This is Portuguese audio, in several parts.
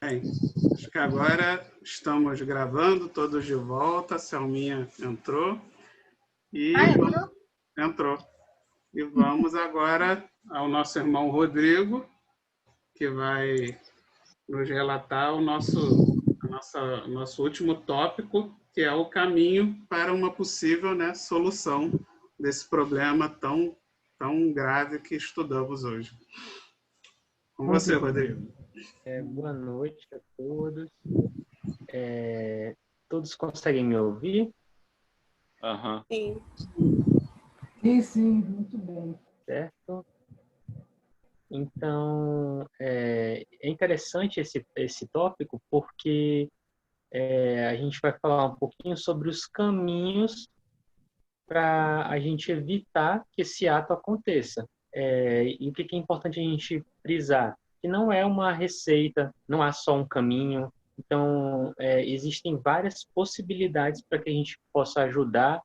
Bem, acho que agora estamos gravando, todos de volta. A Selminha entrou e Entrou? entrou. E vamos agora ao nosso irmão Rodrigo, que vai nos relatar nosso último tópico, que é o caminho para uma possível, né, solução desse problema tão grave que estudamos hoje. Com você, Muito Rodrigo. bem. Boa noite a todos. Todos conseguem me ouvir? Aham. Sim. Sim, muito bem. Certo? Então, é interessante esse tópico porque a gente vai falar um pouquinho sobre os caminhos para a gente evitar que esse ato aconteça. E o que é importante a gente frisar? Que não é uma receita, não há só um caminho. Então, existem várias possibilidades para que a gente possa ajudar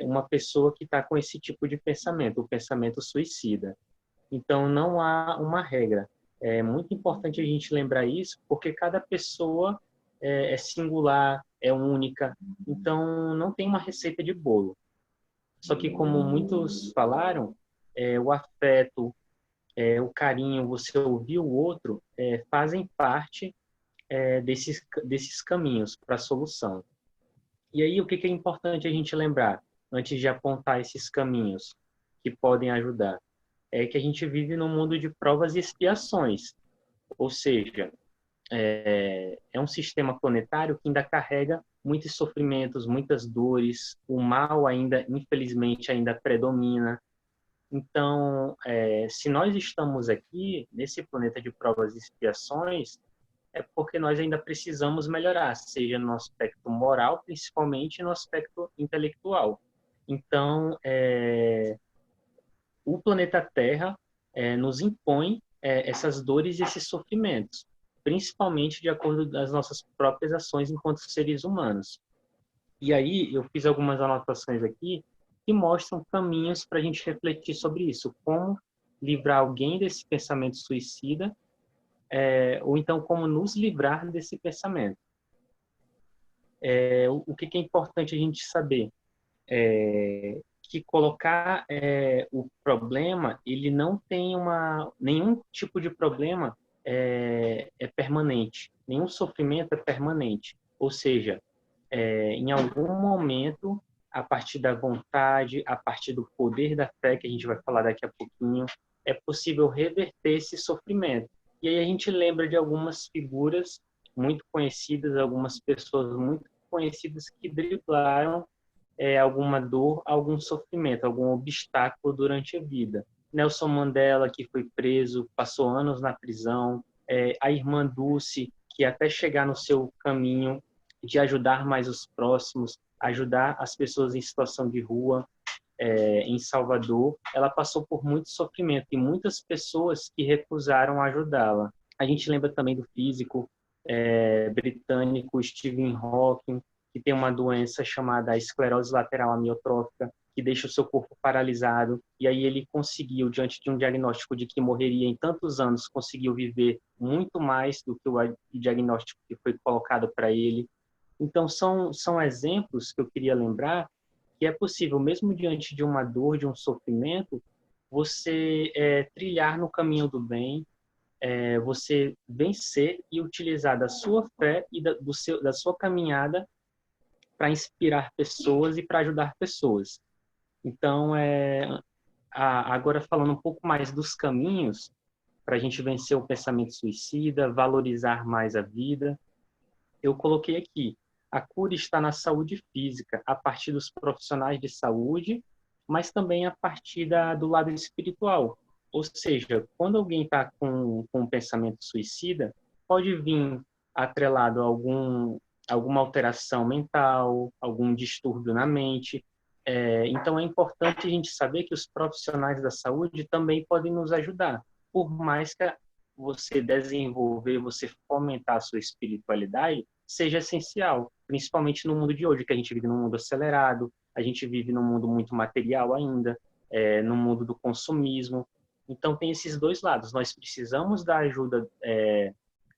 uma pessoa que está com esse tipo de pensamento, o pensamento suicida. Então, não há uma regra. É muito importante a gente lembrar isso, porque cada pessoa é singular, é única. Então, não tem uma receita de bolo. Só que, como muitos falaram, o afeto, o carinho, você ouvir o outro, fazem parte desses caminhos para a solução. E aí, o que é importante a gente lembrar, antes de apontar esses caminhos que podem ajudar? É que a gente vive num mundo de provas e expiações. Ou seja, é um sistema planetário que ainda carrega muitos sofrimentos, muitas dores, o mal ainda, infelizmente, ainda predomina. Então, se nós estamos aqui, nesse planeta de provas e expiações, é porque nós ainda precisamos melhorar, seja no aspecto moral, principalmente no aspecto intelectual. Então, o planeta Terra nos impõe essas dores e esses sofrimentos, principalmente de acordo com as nossas próprias ações enquanto seres humanos. E aí eu fiz algumas anotações aqui que mostram caminhos para a gente refletir sobre isso, como livrar alguém desse pensamento suicida, ou então como nos livrar desse pensamento. O que é importante a gente saber? Que colocar o problema, ele não tem nenhum tipo de problema é permanente, nenhum sofrimento é permanente. Ou seja, em algum momento, a partir da vontade, a partir do poder da fé, que a gente vai falar daqui a pouquinho, é possível reverter esse sofrimento. E aí a gente lembra de algumas figuras muito conhecidas, algumas pessoas muito conhecidas que driblaram alguma dor, algum sofrimento, algum obstáculo durante a vida. Nelson Mandela, que foi preso, passou anos na prisão, a irmã Dulce, que até chegar no seu caminho de ajudar mais os próximos, ajudar as pessoas em situação de rua, em Salvador, ela passou por muito sofrimento e muitas pessoas que recusaram ajudá-la. A gente lembra também do físico britânico Stephen Hawking, que tem uma doença chamada esclerose lateral amiotrófica, que deixa o seu corpo paralisado, e aí ele conseguiu, diante de um diagnóstico de que morreria em tantos anos, conseguiu viver muito mais do que o diagnóstico que foi colocado para ele. Então, são exemplos que eu queria lembrar que é possível, mesmo diante de uma dor, de um sofrimento, você trilhar no caminho do bem, você vencer e utilizar da sua fé e da sua caminhada para inspirar pessoas e para ajudar pessoas. Então, agora falando um pouco mais dos caminhos para a gente vencer o pensamento suicida, valorizar mais a vida, eu coloquei aqui: a cura está na saúde física, a partir dos profissionais de saúde, mas também a partir do lado espiritual. Ou seja, quando alguém está com um pensamento suicida, pode vir atrelado a alguma alteração mental, algum distúrbio na mente. Então, é importante a gente saber que os profissionais da saúde também podem nos ajudar, por mais que você desenvolver, você fomentar a sua espiritualidade, seja essencial, principalmente no mundo de hoje, que a gente vive num mundo acelerado, a gente vive num mundo muito material ainda, no mundo do consumismo. Então, tem esses dois lados. Nós precisamos da ajuda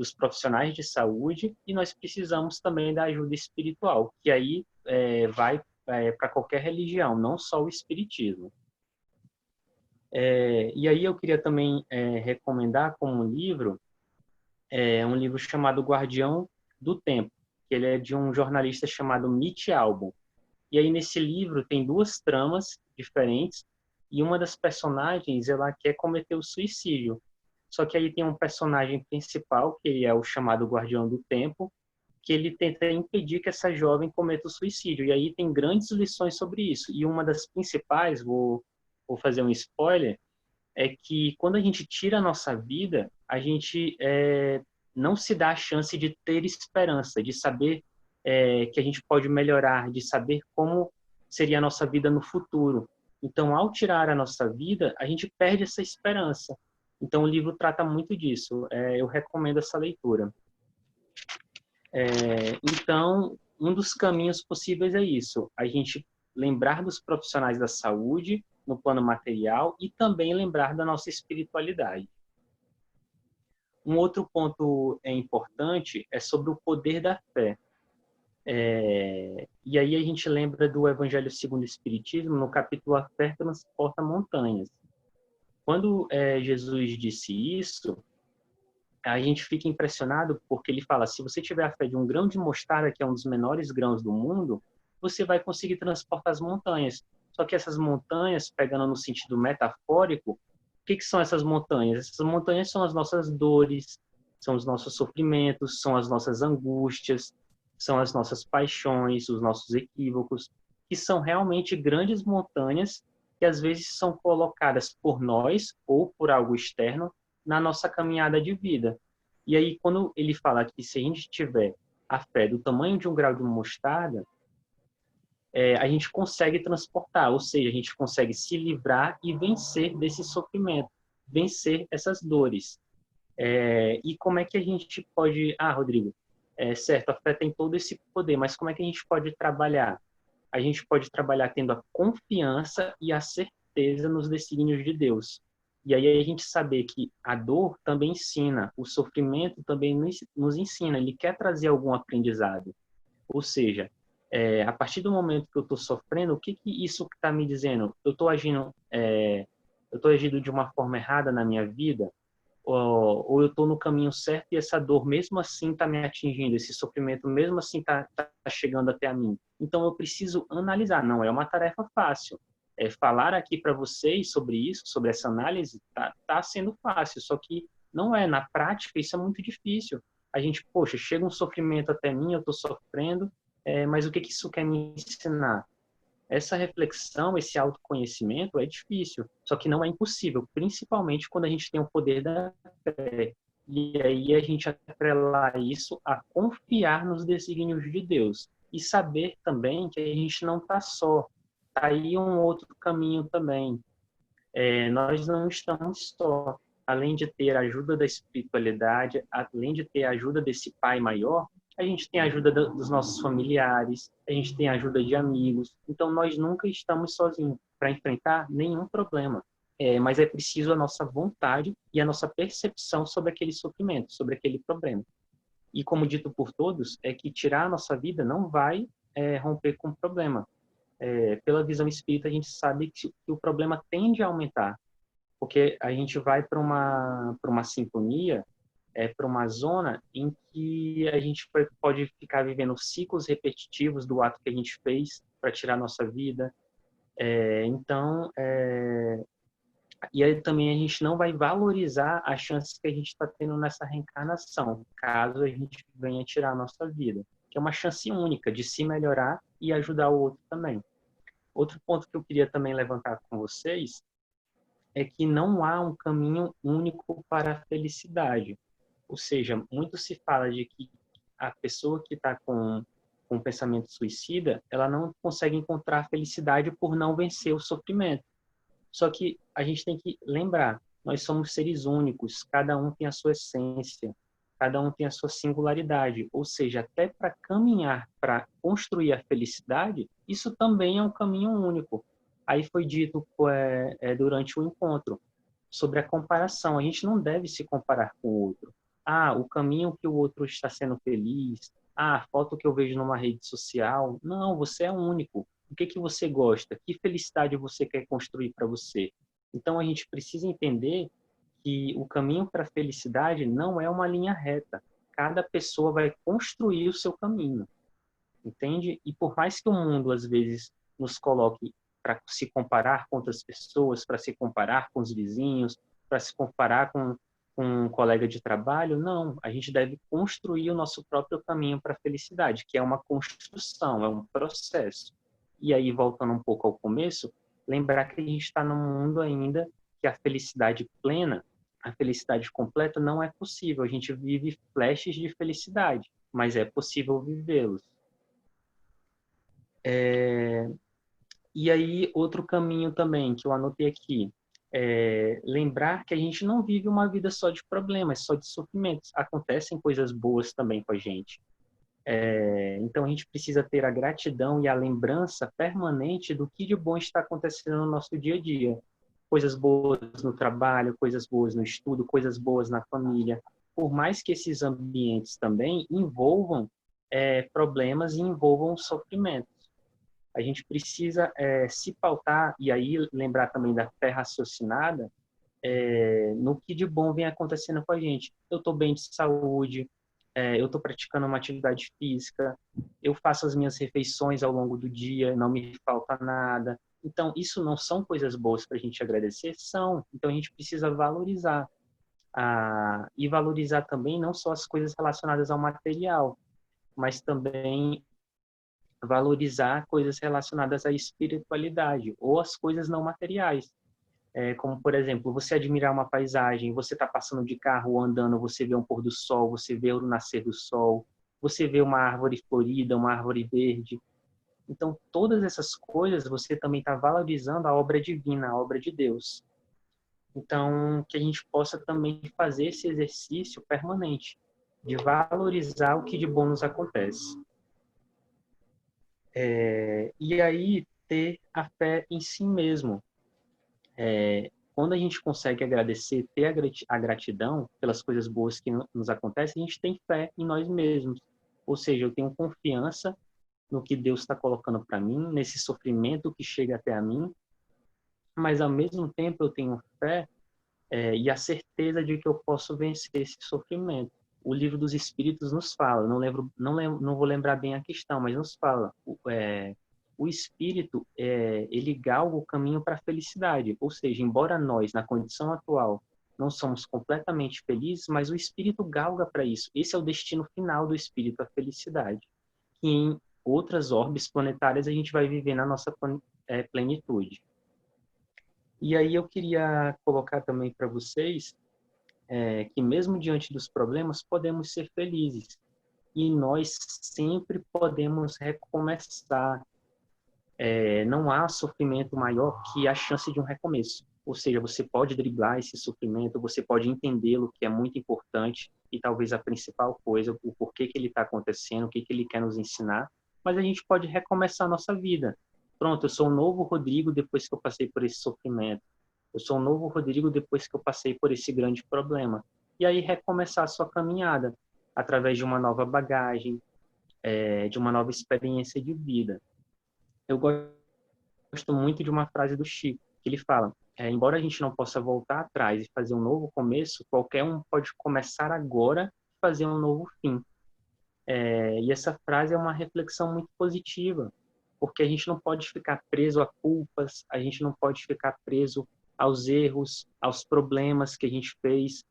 dos profissionais de saúde e nós precisamos também da ajuda espiritual, que aí vai para qualquer religião, não só o espiritismo. E aí eu queria também recomendar como livro, um livro chamado Guardião do Tempo, que ele é de um jornalista chamado Mitch Albom. E aí nesse livro tem duas tramas diferentes e uma das personagens ela quer cometer o suicídio. Só que aí tem um personagem principal, que ele é o chamado Guardião do Tempo, que ele tenta impedir que essa jovem cometa o suicídio. E aí tem grandes lições sobre isso. E uma das principais, vou fazer um spoiler, é que quando a gente tira a nossa vida, a gente não se dá a chance de ter esperança, de saber que a gente pode melhorar, de saber como seria a nossa vida no futuro. Então, ao tirar a nossa vida, a gente perde essa esperança. Então, o livro trata muito disso. Eu recomendo essa leitura. Então, um dos caminhos possíveis é isso. A gente lembrar dos profissionais da saúde no plano material e também lembrar da nossa espiritualidade. Um outro ponto importante é sobre o poder da fé. E aí a gente lembra do Evangelho segundo o Espiritismo, no capítulo A Fé Transporta Montanhas. Quando Jesus disse isso, a gente fica impressionado porque ele fala, se você tiver a fé de um grão de mostarda, que é um dos menores grãos do mundo, você vai conseguir transportar as montanhas. Só que essas montanhas, pegando no sentido metafórico, o que são essas montanhas? Essas montanhas são as nossas dores, são os nossos sofrimentos, são as nossas angústias, são as nossas paixões, os nossos equívocos, que são realmente grandes montanhas que às vezes são colocadas por nós ou por algo externo na nossa caminhada de vida. E aí, quando ele fala que se a gente tiver a fé do tamanho de um grau de mostarda, a gente consegue transportar, ou seja, a gente consegue se livrar e vencer desse sofrimento, vencer essas dores. E como é que a gente pode... Rodrigo, certo, a fé tem todo esse poder, mas como é que a gente pode trabalhar? A gente pode trabalhar tendo a confiança e a certeza nos desígnios de Deus. E aí a gente saber que a dor também ensina, o sofrimento também nos ensina, ele quer trazer algum aprendizado. Ou seja, a partir do momento que eu estou sofrendo, o que isso está me dizendo? Eu estou agindo de uma forma errada na minha vida? Ou eu estou no caminho certo e essa dor mesmo assim está me atingindo, esse sofrimento mesmo assim está chegando até a mim. Então eu preciso analisar, não é uma tarefa fácil. Falar aqui para vocês sobre isso, sobre essa análise, tá sendo fácil, só que não é, na prática isso é muito difícil. A gente, poxa, chega um sofrimento até mim, eu estou sofrendo, mas o que isso quer me ensinar? Essa reflexão, esse autoconhecimento é difícil, só que não é impossível, principalmente quando a gente tem o poder da fé. E aí a gente atrelar isso a confiar nos desígnios de Deus e saber também que a gente não está só. Está aí um outro caminho também. Nós não estamos só. Além de ter a ajuda da espiritualidade, além de ter a ajuda desse Pai maior, a gente tem a ajuda dos nossos familiares, a gente tem a ajuda de amigos. Então, nós nunca estamos sozinhos para enfrentar nenhum problema. Mas é preciso a nossa vontade e a nossa percepção sobre aquele sofrimento, sobre aquele problema. E como dito por todos, é que tirar a nossa vida não vai romper com o problema. Pela visão espírita, a gente sabe que o problema tende a aumentar, porque a gente vai para uma sintonia, para uma zona em que a gente pode ficar vivendo ciclos repetitivos do ato que a gente fez para tirar a nossa vida. E aí também a gente não vai valorizar as chances que a gente está tendo nessa reencarnação, caso a gente venha tirar a nossa vida, que é uma chance única de se melhorar e ajudar o outro também. Outro ponto que eu queria também levantar com vocês é que não há um caminho único para a felicidade. Ou seja, muito se fala de que a pessoa que está com um pensamento suicida, ela não consegue encontrar a felicidade por não vencer o sofrimento. Só que a gente tem que lembrar, nós somos seres únicos, cada um tem a sua essência, cada um tem a sua singularidade. Ou seja, até para caminhar, para construir a felicidade, isso também é um caminho único. Aí foi dito durante o encontro sobre a comparação. A gente não deve se comparar com o outro. Ah, o caminho que o outro está sendo feliz. Ah, a foto que eu vejo numa rede social. Não, você é único. O que que você gosta? Que felicidade você quer construir para você? Então a gente precisa entender que o caminho para a felicidade não é uma linha reta. Cada pessoa vai construir o seu caminho, entende? E por mais que o mundo às vezes nos coloque para se comparar com outras pessoas, para se comparar com os vizinhos, para se comparar com um colega de trabalho, não, a gente deve construir o nosso próprio caminho para a felicidade, que é uma construção, é um processo. E aí, voltando um pouco ao começo, lembrar que a gente está num mundo ainda que a felicidade plena, a felicidade completa não é possível. A gente vive flashes de felicidade, mas é possível vivê-los. E aí, outro caminho também que eu anotei aqui, lembrar que a gente não vive uma vida só de problemas, só de sofrimentos. Acontecem coisas boas também com a gente. Então, a gente precisa ter a gratidão e a lembrança permanente do que de bom está acontecendo no nosso dia a dia. Coisas boas no trabalho, coisas boas no estudo, coisas boas na família. Por mais que esses ambientes também envolvam problemas e envolvam sofrimento. A gente precisa se pautar, e aí lembrar também da fé raciocinada, no que de bom vem acontecendo com a gente. Eu estou bem de saúde, eu estou praticando uma atividade física, eu faço as minhas refeições ao longo do dia, não me falta nada. Então, isso não são coisas boas para a gente agradecer? São. Então, a gente precisa valorizar. E valorizar também não só as coisas relacionadas ao material, mas também valorizar coisas relacionadas à espiritualidade ou as coisas não materiais. Como, por exemplo, você admirar uma paisagem, você está passando de carro ou andando, você vê um pôr do sol, você vê o nascer do sol, você vê uma árvore florida, uma árvore verde. Então, todas essas coisas você também está valorizando a obra divina, a obra de Deus. Então, que a gente possa também fazer esse exercício permanente de valorizar o que de bom nos acontece. E aí, ter a fé em si mesmo. Quando a gente consegue agradecer, ter a gratidão pelas coisas boas que nos acontecem, a gente tem fé em nós mesmos. Ou seja, eu tenho confiança no que Deus está colocando para mim, nesse sofrimento que chega até a mim, mas ao mesmo tempo eu tenho fé e a certeza de que eu posso vencer esse sofrimento. O Livro dos Espíritos nos fala, não vou lembrar bem a questão, mas nos fala, o espírito, ele galga o caminho para a felicidade. Ou seja, embora nós, na condição atual, não somos completamente felizes, mas o espírito galga para isso. Esse é o destino final do espírito, a felicidade. E em outras orbes planetárias a gente vai viver na nossa plenitude. E aí eu queria colocar também para vocês que mesmo diante dos problemas podemos ser felizes. E nós sempre podemos recomeçar. Não há sofrimento maior que a chance de um recomeço. Ou seja, você pode driblar esse sofrimento, você pode entendê-lo, que é muito importante, e talvez a principal coisa, o porquê que ele está acontecendo, o que ele quer nos ensinar, mas a gente pode recomeçar a nossa vida. Pronto, eu sou um novo Rodrigo depois que eu passei por esse sofrimento. Eu sou um novo Rodrigo depois que eu passei por esse grande problema. E aí recomeçar a sua caminhada através de uma nova bagagem, de uma nova experiência de vida. Eu gosto muito de uma frase do Chico, que ele fala, embora a gente não possa voltar atrás e fazer um novo começo, qualquer um pode começar agora e fazer um novo fim. E essa frase é uma reflexão muito positiva, porque a gente não pode ficar preso a culpas, a gente não pode ficar preso aos erros, aos problemas que a gente fez.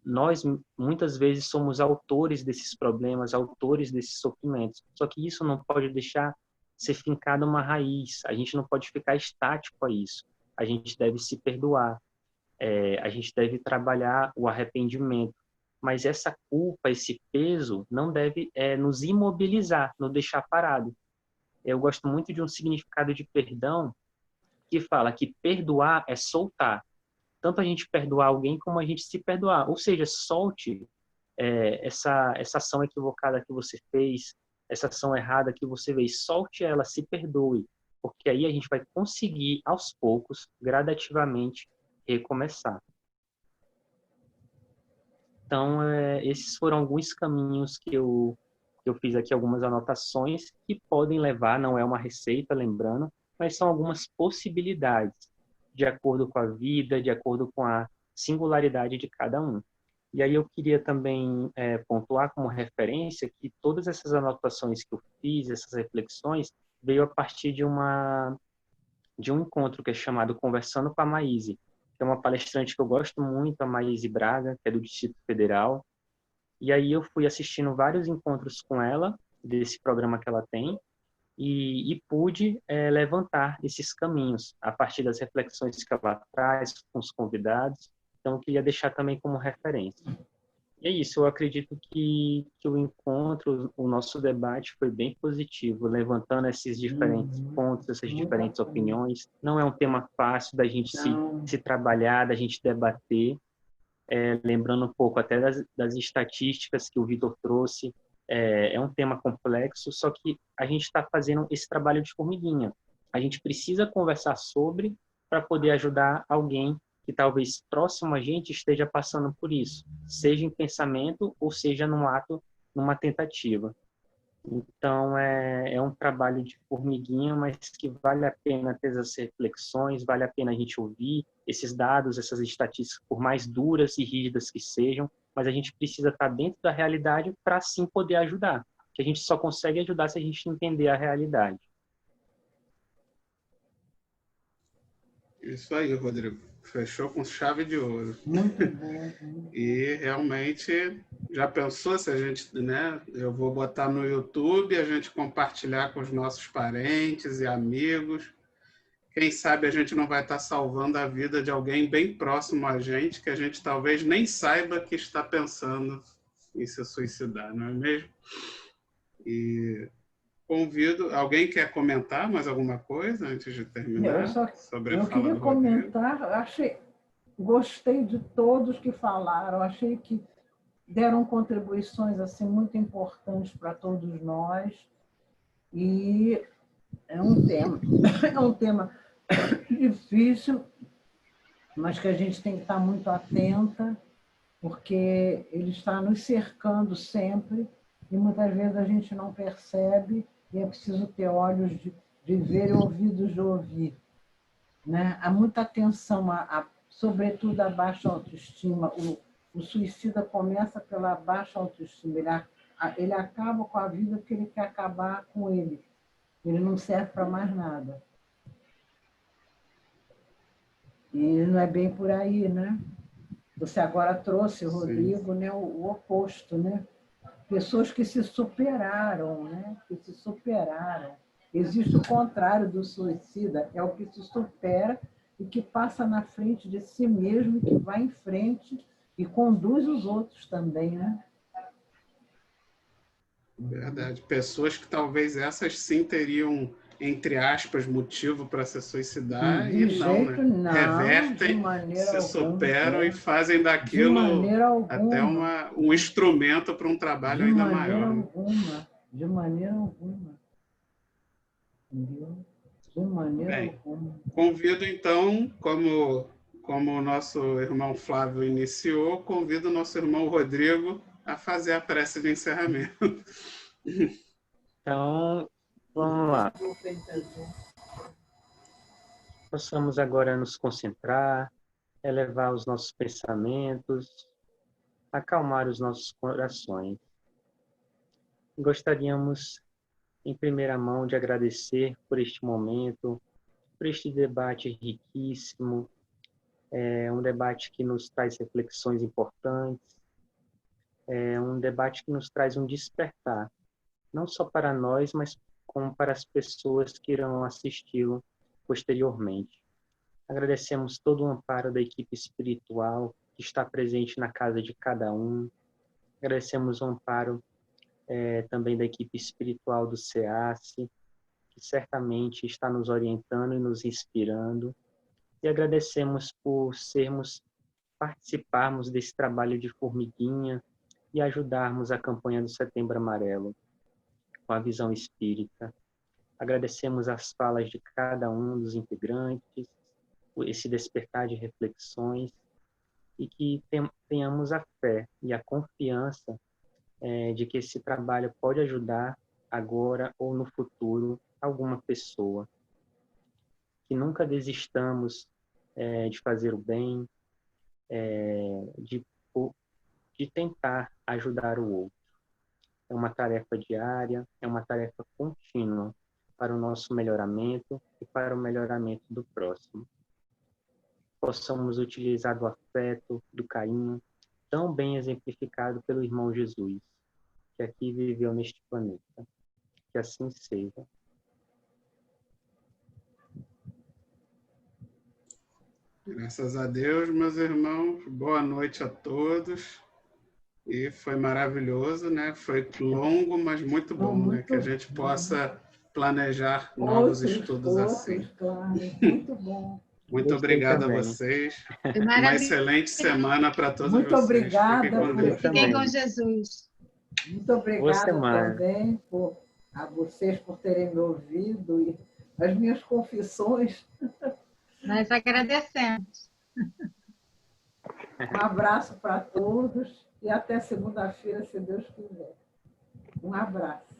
Nós, muitas vezes, somos autores desses problemas, autores desses sofrimentos. Só que isso não pode deixar ser fincado uma raiz. A gente não pode ficar estático a isso. A gente deve se perdoar. A gente deve trabalhar o arrependimento. Mas essa culpa, esse peso, não deve nos imobilizar, nos deixar parado. Eu gosto muito de um significado de perdão que fala que perdoar é soltar. Tanto a gente perdoar alguém como a gente se perdoar. Ou seja, solte essa ação equivocada que você fez, essa ação errada que você fez, solte ela, se perdoe, porque aí a gente vai conseguir, aos poucos, gradativamente, recomeçar. Então, esses foram alguns caminhos que eu fiz aqui, algumas anotações que podem levar, não é uma receita, lembrando, mas são algumas possibilidades, de acordo com a vida, de acordo com a singularidade de cada um. E aí eu queria também pontuar como referência que todas essas anotações que eu fiz, essas reflexões, veio a partir de um encontro que é chamado Conversando com a Maíse, que é uma palestrante que eu gosto muito, a Maíse Braga, que é do Distrito Federal. E aí eu fui assistindo vários encontros com ela, desse programa que ela tem, e pude levantar esses caminhos a partir das reflexões que ela traz com os convidados. Então, eu queria deixar também como referência. E é isso, eu acredito que o encontro, o nosso debate foi bem positivo, levantando esses diferentes pontos, essas diferentes opiniões. Não é um tema fácil da gente se trabalhar, da gente debater, lembrando um pouco até das estatísticas que o Vitor trouxe. É um tema complexo, só que a gente está fazendo esse trabalho de formiguinha. A gente precisa conversar sobre para poder ajudar alguém que talvez próximo a gente esteja passando por isso, seja em pensamento ou seja num ato, numa tentativa. Então, é um trabalho de formiguinha, mas que vale a pena ter essas reflexões, vale a pena a gente ouvir esses dados, essas estatísticas, por mais duras e rígidas que sejam, mas a gente precisa estar dentro da realidade para, sim, poder ajudar. Que a gente só consegue ajudar se a gente entender a realidade. Isso aí, Rodrigo. Fechou com chave de ouro. Muito bom. E realmente, já pensou se a gente, né? Eu vou botar no YouTube, a gente compartilhar com os nossos parentes e amigos. Quem sabe a gente não vai estar salvando a vida de alguém bem próximo a gente, que a gente talvez nem saiba que está pensando em se suicidar, não é mesmo? E convido. Alguém quer comentar mais alguma coisa antes de terminar sobre a Eu fala queria do Rodrigo? comentar, gostei de todos que falaram, achei que deram contribuições assim muito importantes para todos nós e é um tema, é um tema difícil, mas que a gente tem que estar muito atenta, porque ele está nos cercando sempre e muitas vezes a gente não percebe e é preciso ter olhos de ver e ouvidos de ouvir. Né? Há muita atenção, sobretudo a baixa autoestima. O suicida começa pela baixa autoestima. Ele acaba com a vida porque ele quer acabar com ele. Ele não serve para mais nada. E não é bem por aí, né? Você agora trouxe, Rodrigo, né, o oposto, né? Pessoas que se superaram, né? Que se superaram. Existe o contrário do suicida, é o que se supera e que passa na frente de si mesmo, que vai em frente e conduz os outros também, né? Verdade. Pessoas que talvez essas sim teriam, entre aspas, motivo para se suicidar De e não, jeito né? não, de Revertem, maneira se alguma. superam e fazem De daquilo maneira até alguma. um instrumento para um trabalho De ainda maneira maior. Né? alguma. De maneira alguma. Entendeu? De maneira Bem, alguma. convido então, como o nosso irmão Flávio iniciou, convido o nosso irmão Rodrigo a fazer a prece de encerramento. Então, vamos lá. Possamos agora nos concentrar, elevar os nossos pensamentos, acalmar os nossos corações. Gostaríamos, em primeira mão, de agradecer por este momento, por este debate riquíssimo, um debate que nos traz reflexões importantes, um debate que nos traz um despertar, não só para nós, mas como para as pessoas que irão assisti-lo posteriormente. Agradecemos todo o amparo da equipe espiritual que está presente na casa de cada um. Agradecemos o amparo também da equipe espiritual do SEACE, que certamente está nos orientando e nos inspirando. E agradecemos por participarmos desse trabalho de formiguinha e ajudarmos a campanha do Setembro Amarelo com a visão espírita. Agradecemos as falas de cada um dos integrantes, esse despertar de reflexões, e que tenhamos a fé e a confiança de que esse trabalho pode ajudar agora ou no futuro alguma pessoa. Que nunca desistamos de fazer o bem, de tentar ajudar o outro. É uma tarefa diária, é uma tarefa contínua para o nosso melhoramento e para o melhoramento do próximo. Possamos utilizar do afeto, do carinho, tão bem exemplificado pelo irmão Jesus, que aqui viveu neste planeta. Que assim seja. Graças a Deus, meus irmãos. Boa noite a todos. E foi maravilhoso, né? Foi longo, mas muito bom, né? Que a gente possa planejar novos estudos assim. Claro. Muito bom. Muito Gostei obrigado também. a vocês. Foi Uma maravilhoso. excelente semana para todos Muito vocês. obrigada Fiquem com por- Deus. Fiquem com também. Jesus. Muito Boa obrigada semana. também a vocês por terem me ouvido e as minhas confissões. Nós agradecemos. Um abraço para todos e até segunda-feira, se Deus quiser. Um abraço.